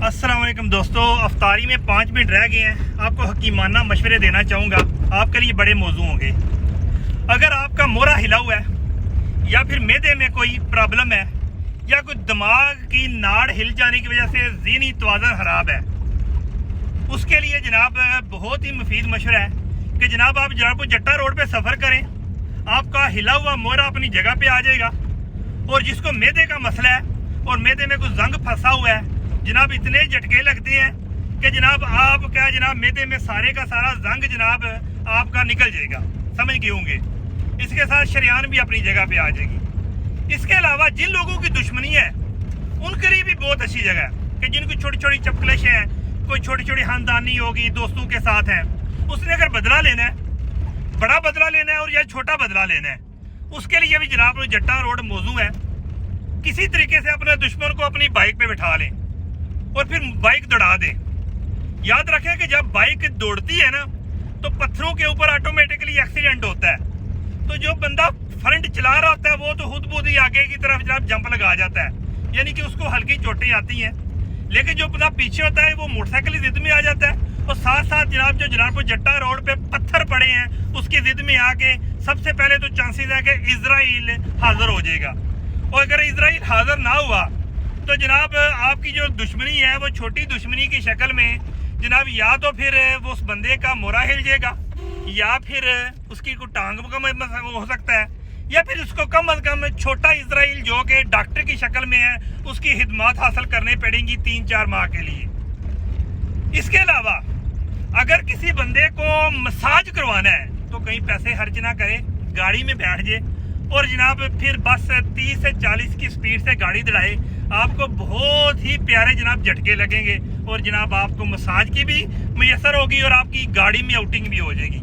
अस्सलाम वालेकुम दोस्तों, अफ्तारी में 5 मिनट रह गए हैं। आपको हकीमाना मशवरे देना चाहूँगा, आपके लिए बड़े मौजू होंगे। अगर आपका मोरा हिला हुआ है या फिर मैदे में कोई प्रॉब्लम है या कोई दिमाग की नाड़ हिल जाने की वजह से ज़हनी तवाज़ुन ख़राब है, उसके लिए जनाब बहुत ही मुफीद मशवरा है कि जनाब आप जनाब जट्टा रोड पे सफ़र करें, आपका हिला हुआ मोरा अपनी जगह पे आ जाएगा। और जिसको मैदे का मसला है और मैदे में कोई जंग फंसा हुआ है, जनाब इतने झटके लगते हैं कि जनाब आप क्या जनाब मैदे में सारे का सारा जंग जनाब आपका निकल जाएगा, समझ गए होंगे। इसके साथ शरियान भी अपनी जगह पे आ जाएगी। इसके अलावा जिन लोगों की दुश्मनी है उनके लिए भी बहुत अच्छी जगह है कि जिनकी छोटी छोटी चपकलेशें हैं, कोई छोटी छोटी खानदानी होगी, दोस्तों के साथ है, उसने अगर बदला लेना है, बड़ा बदला लेना है और या छोटा बदला लेना है, उसके लिए भी जनाब जट्टा रोड मौजू है। किसी तरीके से अपने दुश्मन को अपनी बाइक पे बिठा लें और फिर बाइक दौड़ा दें। याद रखें कि जब बाइक दौड़ती है ना तो पत्थरों के ऊपर ऑटोमेटिकली एक्सीडेंट होता है। तो जो बंदा फ्रंट चला रहा होता है वो तो खुद बहुत ही आगे की तरफ जनाब जंप लगा जाता है, यानी कि उसको हल्की चोटें आती हैं। लेकिन जो बंदा पीछे होता है वो मोटरसाइकिल की जिद में आ जाता है और साथ साथ जनाब जो जनाब जट्टा रोड पे पत्थर पड़े हैं उसकी जिद में आके सबसे पहले तो चांसेस है कि इजराइल हाजिर हो जाएगा। और अगर इजराइल हाजिर ना हुआ तो जनाब आपकी जो दुश्मनी है वो छोटी दुश्मनी की शक्ल में जनाब या तो फिर वो उस बंदे का मोरा हिल जाएगा या फिर उसकी कोई टांग हो सकता है या फिर उसको कम अज कम छोटा इजराइल जो कि डॉक्टर की शक्ल में है उसकी खिदमत हासिल करनी पड़ेंगी 3-4 माह के लिए। इसके अलावा अगर किसी बंदे को मसाज करवाना है तो कहीं पैसे खर्च ना करे, गाड़ी में बैठ जाए और जनाब फिर बस 30 से 40 की स्पीड से गाड़ी दौड़ाए, आपको बहुत ही प्यारे जनाब झटके लगेंगे और जनाब आपको मसाज की भी मैसर होगी और आपकी गाड़ी में आउटिंग भी हो जाएगी।